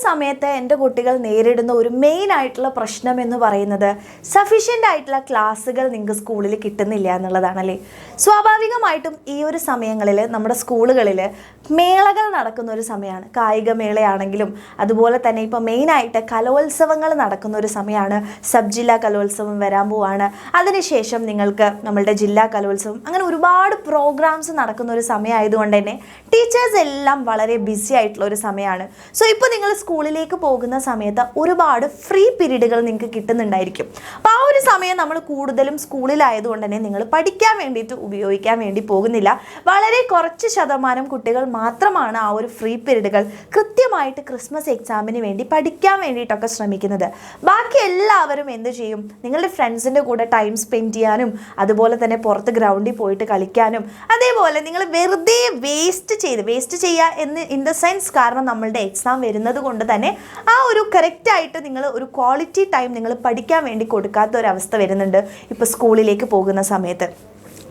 സമയത്ത് എൻ്റെ കുട്ടികൾ നേരിടുന്ന ഒരു മെയിൻ ആയിട്ടുള്ള പ്രശ്നം എന്ന് പറയുന്നത് സഫീഷ്യൻ്റ് ആയിട്ടുള്ള ക്ലാസ്സുകൾ നിങ്ങൾക്ക് സ്കൂളിൽ കിട്ടുന്നില്ല എന്നുള്ളതാണല്ലേ. സ്വാഭാവികമായിട്ടും ഈ ഒരു സമയങ്ങളിൽ നമ്മുടെ സ്കൂളുകളിൽ മേളകൾ നടക്കുന്ന ഒരു സമയമാണ്. കായികമേളയാണെങ്കിലും അതുപോലെ തന്നെ ഇപ്പോൾ മെയിനായിട്ട് കലോത്സവങ്ങൾ നടക്കുന്ന ഒരു സമയമാണ്. സബ് ജില്ലാ കലോത്സവം വരാൻ പോവാണ്. അതിനുശേഷം നിങ്ങൾക്ക് നമ്മളുടെ ജില്ലാ കലോത്സവം, അങ്ങനെ ഒരുപാട് പ്രോഗ്രാംസ് നടക്കുന്ന ഒരു സമയമായതുകൊണ്ട് തന്നെ ടീച്ചേഴ്സ് എല്ലാം വളരെ ബിസി ആയിട്ടുള്ള ഒരു സമയമാണ്. സോ ഇപ്പോൾ നിങ്ങൾ സ്കൂളിലേക്ക് പോകുന്ന സമയത്ത് ഒരുപാട് ഫ്രീ പീരീഡുകൾ നിങ്ങൾക്ക് കിട്ടുന്നുണ്ടായിരിക്കും. അപ്പോൾ ആ ഒരു സമയം നമ്മൾ കൂടുതലും സ്കൂളിലായതുകൊണ്ട് തന്നെ നിങ്ങൾ പഠിക്കാൻ വേണ്ടിയിട്ട് ഉപയോഗിക്കാൻ വേണ്ടി പോകുന്നില്ല. വളരെ കുറച്ച് ശതമാനം കുട്ടികൾ മാത്രമാണ് ആ ഒരു ഫ്രീ പീരീഡുകൾ കൃത്യമായിട്ട് ക്രിസ്മസ് എക്സാമിന് വേണ്ടി പഠിക്കാൻ വേണ്ടിയിട്ടൊക്കെ ശ്രമിക്കുന്നത്. ബാക്കി എല്ലാവരും എന്ത് ചെയ്യും? നിങ്ങളുടെ ഫ്രണ്ട്സിൻ്റെ കൂടെ ടൈം സ്പെൻഡ് ചെയ്യാനും അതുപോലെ തന്നെ പുറത്ത് ഗ്രൗണ്ടിൽ പോയിട്ട് കളിക്കാനും, അതേപോലെ നിങ്ങൾ വെറുതെ വേസ്റ്റ് ചെയ്യുക എന്ന് ഇൻ ദ സെൻസ്, കാരണം നമ്മളുടെ എക്സാം വരുന്നത് കൊണ്ട് തന്നെ ആ ഒരു കറക്റ്റായിട്ട് നിങ്ങൾ ഒരു ക്വാളിറ്റി ടൈം നിങ്ങൾ പഠിക്കാൻ വേണ്ടി കൊടുക്കാത്ത ഒരവസ്ഥ വരുന്നുണ്ട് ഇപ്പോൾ സ്കൂളിലേക്ക് പോകുന്ന സമയത്ത്.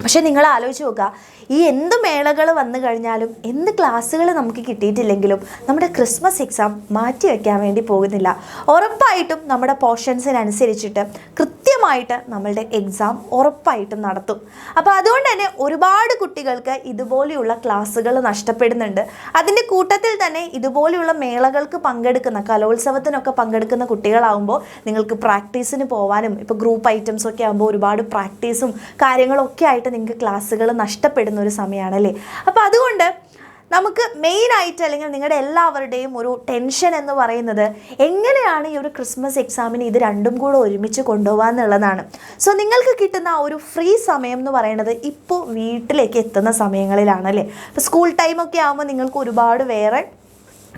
പക്ഷേ നിങ്ങൾ ആലോചിച്ച് നോക്കുക, ഈ എന്ത് മേളകൾ വന്നു കഴിഞ്ഞാലും എന്ത് ക്ലാസ്സുകൾ നമുക്ക് കിട്ടിയിട്ടില്ലെങ്കിലും നമ്മുടെ ക്രിസ്മസ് എക്സാം മാറ്റി വയ്ക്കാൻ വേണ്ടി പോകുന്നില്ല. ഉറപ്പായിട്ടും നമ്മുടെ പോർഷൻസിനനുസരിച്ചിട്ട് കൃത്യമായിട്ട് നമ്മളുടെ എക്സാം ഉറപ്പായിട്ടും നടത്തും. അപ്പോൾ അതുകൊണ്ട് തന്നെ ഒരുപാട് കുട്ടികൾക്ക് ഇതുപോലെയുള്ള ക്ലാസ്സുകൾ നഷ്ടപ്പെടുന്നുണ്ട്. അതിൻ്റെ കൂട്ടത്തിൽ തന്നെ ഇതുപോലെയുള്ള മേളകൾക്ക് പങ്കെടുക്കുന്ന, കലോത്സവത്തിനൊക്കെ പങ്കെടുക്കുന്ന കുട്ടികളാകുമ്പോൾ നിങ്ങൾക്ക് പ്രാക്ടീസിന് പോകാനും, ഇപ്പോൾ ഗ്രൂപ്പ് ഐറ്റംസൊക്കെ ആകുമ്പോൾ ഒരുപാട് പ്രാക്ടീസും കാര്യങ്ങളൊക്കെ ആയിട്ട് നിങ്ങൾക്ക് ക്ലാസ്സുകൾ നഷ്ടപ്പെടുന്ന ഒരു സമയമാണല്ലേ. അപ്പോൾ അതുകൊണ്ട് നമുക്ക് മെയിനായിട്ട്, അല്ലെങ്കിൽ നിങ്ങളുടെ എല്ലാവരുടെയും ഒരു ടെൻഷൻ എന്ന് പറയുന്നത് എങ്ങനെയാണ് ഈ ഒരു ക്രിസ്മസ് എക്സാമിന് ഇത് രണ്ടും കൂടെ ഒരുമിച്ച് കൊണ്ടുപോകുക എന്നുള്ളതാണ്. സോ നിങ്ങൾക്ക് കിട്ടുന്ന ആ ഒരു ഫ്രീ സമയം എന്ന് പറയുന്നത് ഇപ്പോൾ വീട്ടിലേക്ക് എത്തുന്ന സമയങ്ങളിലാണല്ലേ. ഇപ്പോൾ സ്കൂൾ ടൈമൊക്കെ ആകുമ്പോൾ നിങ്ങൾക്ക് ഒരുപാട് വേറെ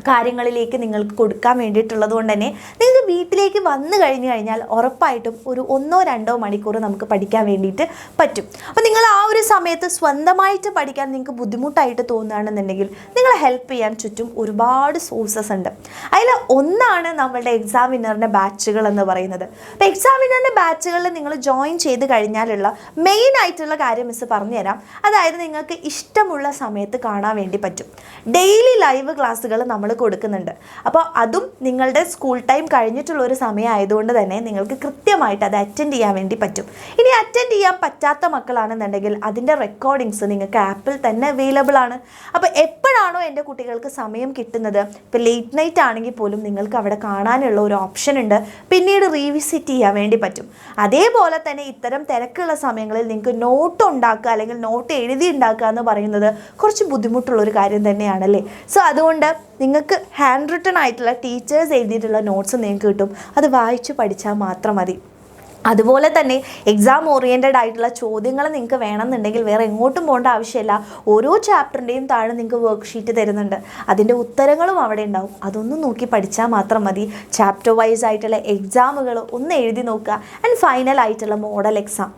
കാര്യങ്ങളിലേക്ക് നിങ്ങൾക്ക് കൊടുക്കാൻ വേണ്ടിയിട്ടുള്ളത് കൊണ്ട് തന്നെ നിങ്ങൾക്ക് വീട്ടിലേക്ക് വന്നു കഴിഞ്ഞാൽ ഉറപ്പായിട്ടും ഒരു 1-2 മണിക്കൂർ നമുക്ക് പഠിക്കാൻ വേണ്ടിയിട്ട് പറ്റും. അപ്പോൾ നിങ്ങൾ ആ ഒരു സമയത്ത് സ്വന്തമായിട്ട് പഠിക്കാൻ നിങ്ങൾക്ക് ബുദ്ധിമുട്ടായിട്ട് തോന്നുകയാണെന്നുണ്ടെങ്കിൽ നിങ്ങളെ ഹെൽപ്പ് ചെയ്യാൻ ചുറ്റും ഒരുപാട് സോഴ്സസ് ഉണ്ട്. അതിൽ ഒന്നാണ് നമ്മളുടെ എക്സാം വിന്നറിൻ്റെ ബാച്ചുകൾ എന്ന് പറയുന്നത്. അപ്പോൾ എക്സാം വിന്നറിൻ്റെ ബാച്ചുകളിൽ നിങ്ങൾ ജോയിൻ ചെയ്ത് കഴിഞ്ഞാലുള്ള മെയിൻ ആയിട്ടുള്ള കാര്യം മിസ് പറഞ്ഞുതരാം. അതായത് നിങ്ങൾക്ക് ഇഷ്ടമുള്ള സമയത്ത് കാണാൻ വേണ്ടി പറ്റും. ഡെയിലി ലൈവ് ക്ലാസ്സുകൾ നമ്മൾ കൊടുക്കുന്നുണ്ട്. അപ്പോൾ അതും നിങ്ങളുടെ സ്കൂൾ ടൈം കഴിഞ്ഞിട്ടുള്ള ഒരു സമയമായതുകൊണ്ട് തന്നെ നിങ്ങൾക്ക് കൃത്യമായിട്ട് അത് അറ്റൻഡ് ചെയ്യാൻ വേണ്ടി പറ്റും. ഇനി അറ്റൻഡ് ചെയ്യാൻ പറ്റാത്ത മക്കളാണെന്നുണ്ടെങ്കിൽ അതിൻ്റെ റെക്കോർഡിങ്സ് നിങ്ങൾക്ക് ആപ്പിൽ തന്നെ അവൈലബിൾ ആണ്. അപ്പോൾ എപ്പോഴാണോ എൻ്റെ കുട്ടികൾക്ക് സമയം കിട്ടുന്നത്, ഇപ്പോൾ ലേറ്റ് നൈറ്റ് ആണെങ്കിൽ പോലും നിങ്ങൾക്ക് അവിടെ കാണാനുള്ള ഒരു ഓപ്ഷൻ ഉണ്ട്. പിന്നീട് റീവിസിറ്റ് ചെയ്യാൻ വേണ്ടി പറ്റും. അതേപോലെ തന്നെ ഇത്തരം തിരക്കുള്ള സമയങ്ങളിൽ നിങ്ങൾക്ക് നോട്ട് ഉണ്ടാക്കുക, അല്ലെങ്കിൽ നോട്ട് എഴുതി ഉണ്ടാക്കുക എന്ന് പറയുന്നത് കുറച്ച് ബുദ്ധിമുട്ടുള്ളൊരു കാര്യം തന്നെയാണല്ലേ. സോ അതുകൊണ്ട് നിങ്ങൾക്ക് ഹാൻഡ് റിട്ടൺ ആയിട്ടുള്ള ടീച്ചേഴ്സ് എഴുതിയിട്ടുള്ള നോട്ട്സ് നിങ്ങൾക്ക് കിട്ടും. അത് വായിച്ച് പഠിച്ചാൽ മാത്രം മതി. അതുപോലെ തന്നെ എക്സാം ഓറിയൻറ്റഡ് ആയിട്ടുള്ള ചോദ്യങ്ങൾ നിങ്ങൾക്ക് വേണമെന്നുണ്ടെങ്കിൽ വേറെ എങ്ങോട്ടും പോകേണ്ട ആവശ്യമില്ല. ഓരോ ചാപ്റ്ററിൻ്റെയും താഴെ നിങ്ങൾക്ക് വർക്ക് ഷീറ്റ് തരുന്നുണ്ട്. അതിൻ്റെ ഉത്തരങ്ങളും അവിടെ ഉണ്ടാവും. അതൊന്നും നോക്കി പഠിച്ചാൽ മാത്രം മതി. ചാപ്റ്റർ വൈസ് ആയിട്ടുള്ള എക്സാമുകൾ ഒന്ന് എഴുതി നോക്കുക. ആൻഡ് ഫൈനൽ ആയിട്ടുള്ള മോഡൽ എക്സാം,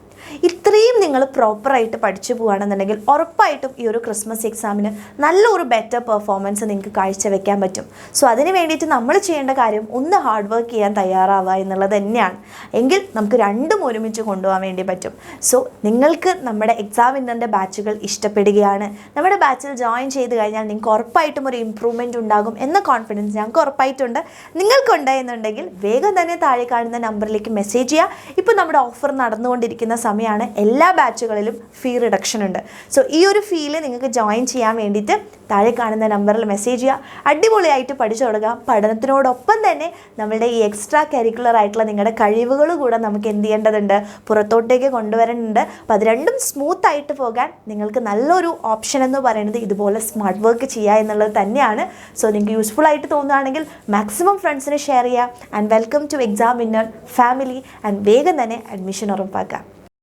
ഇത്രയും നിങ്ങൾ പ്രോപ്പറായിട്ട് പഠിച്ചു പോവുകയാണെന്നുണ്ടെങ്കിൽ ഉറപ്പായിട്ടും ഈ ഒരു ക്രിസ്മസ് എക്സാമിന് നല്ലൊരു ബെറ്റർ പെർഫോമൻസ് നിങ്ങൾക്ക് കാഴ്ചവെക്കാൻ പറ്റും. സോ അതിന് വേണ്ടിയിട്ട് നമ്മൾ ചെയ്യേണ്ട കാര്യം ഒന്ന് ഹാർഡ് വർക്ക് ചെയ്യാൻ തയ്യാറാവുക എന്നുള്ളത് തന്നെയാണ്. എങ്കിൽ നമുക്ക് രണ്ടും ഒരുമിച്ച് കൊണ്ടുപോകാൻ വേണ്ടി പറ്റും. സോ നിങ്ങൾക്ക് നമ്മുടെ എക്സാം വിന്നറിൻ്റെ ബാച്ചുകൾ ഇഷ്ടപ്പെടുകയാണ്, നമ്മുടെ ബാച്ചിൽ ജോയിൻ ചെയ്ത് കഴിഞ്ഞാൽ നിങ്ങൾക്ക് ഉറപ്പായിട്ടും ഒരു ഇമ്പ്രൂവ്മെൻറ്റ് ഉണ്ടാകും എന്ന കോൺഫിഡൻസ് ഞങ്ങൾക്ക് ഉറപ്പായിട്ടുണ്ട്. നിങ്ങൾക്കുണ്ട് എന്നുണ്ടെങ്കിൽ വേഗം തന്നെ താഴെ കാണുന്ന നമ്പറിലേക്ക് മെസ്സേജ് ചെയ്യുക. ഇപ്പോൾ നമ്മുടെ ഓഫർ നടന്നുകൊണ്ടിരിക്കുന്ന സമയമാണ്. എല്ലാ ബാച്ചുകളിലും ഫീ റിഡക്ഷൻ ഉണ്ട്. സോ ഈ ഒരു ഫീല് നിങ്ങൾക്ക് ജോയിൻ ചെയ്യാൻ വേണ്ടിയിട്ട് താഴെ കാണുന്ന നമ്പറിൽ മെസ്സേജ് ചെയ്യുക. അടിപൊളിയായിട്ട് പഠിച്ചു തുടങ്ങാം. പഠനത്തിനോടൊപ്പം തന്നെ നമ്മളുടെ ഈ എക്സ്ട്രാ കരിക്കുലർ ആയിട്ടുള്ള നിങ്ങളുടെ കഴിവുകൾ കൂടെ നമുക്ക് എന്ത് ചെയ്യേണ്ടതുണ്ട്, പുറത്തോട്ടേക്ക് കൊണ്ടുവരേണ്ടതുണ്ട്. അപ്പോൾ അത് രണ്ടും സ്മൂത്തായിട്ട് പോകാൻ നിങ്ങൾക്ക് നല്ലൊരു ഓപ്ഷൻ എന്ന് പറയുന്നത് ഇതുപോലെ സ്മാർട്ട് വർക്ക് ചെയ്യുക എന്നുള്ളത് തന്നെയാണ്. സോ നിങ്ങൾക്ക് യൂസ്ഫുൾ ആയിട്ട് തോന്നുകയാണെങ്കിൽ മാക്സിമം ഫ്രണ്ട്സിന് ഷെയർ ചെയ്യുക. And welcome two exam winner family. And വേഗം തന്നെ അഡ്മിഷൻ ഉറപ്പാക്കാം.